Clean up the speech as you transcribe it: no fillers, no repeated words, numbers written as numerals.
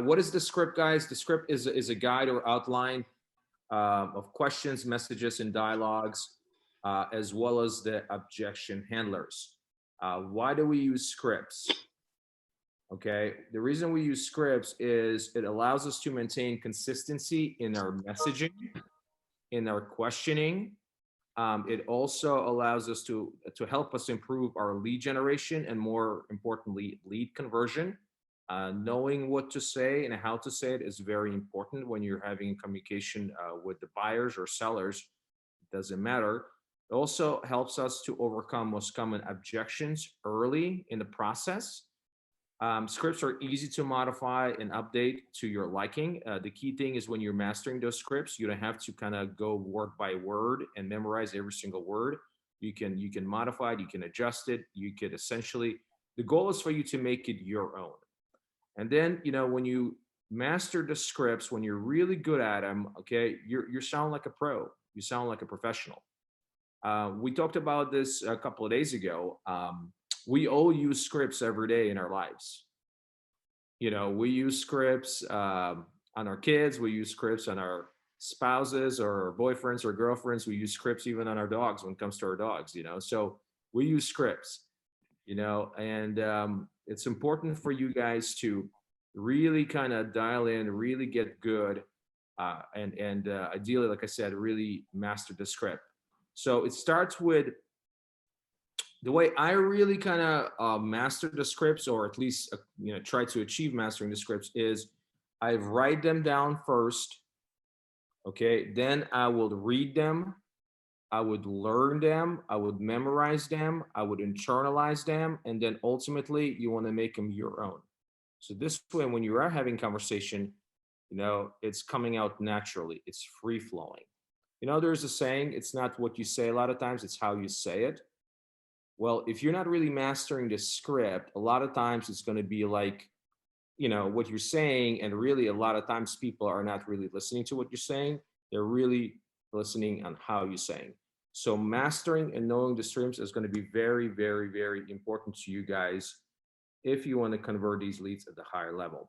What is the script, guys? The script is a guide or outline of questions, messages, and dialogues, as well as the objection handlers. Why do we use scripts? Okay, the reason we use scripts is it allows us to maintain consistency in our messaging, in our questioning. It also allows us to help us improve our lead generation and, more importantly, lead conversion. Knowing what to say and how to say it is very important when you're having communication with the buyers or sellers. It doesn't matter. It also helps us to overcome most common objections early in the process. Scripts are easy to modify and update to your liking. The key thing is when you're mastering those scripts, you don't have to kind of go word by word and memorize every single word. You can modify it, you can adjust it, you could essentially, the goal is for you to make it your own. And then, when you master the scripts, when you're really good at them, okay, you sound like a pro. You sound like a professional. We talked about this a couple of days ago. We all use scripts every day in our lives. We use scripts on our kids. We use scripts on our spouses or boyfriends or girlfriends. We use scripts even on our dogs when it comes to our dogs. So we use scripts. And it's important for you guys to really kind of dial in, really get good, and ideally, like I said, really master the script. So it starts with the way I really kind of master the scripts, or at least try to achieve mastering the scripts, is I write them down first. Okay, then I will read them. I would learn them, I would memorize them, I would internalize them, and then ultimately you want to make them your own. So this way, when you are having conversation, it's coming out naturally, it's free flowing. There's a saying, it's not what you say a lot of times, it's how you say it. Well, if you're not really mastering the script, a lot of times it's going to be like, what you're saying, and really a lot of times people are not really listening to what you're saying. They're really listening on how you're saying. So mastering and knowing the streams is going to be very, very, very important to you guys if you want to convert these leads at the higher level.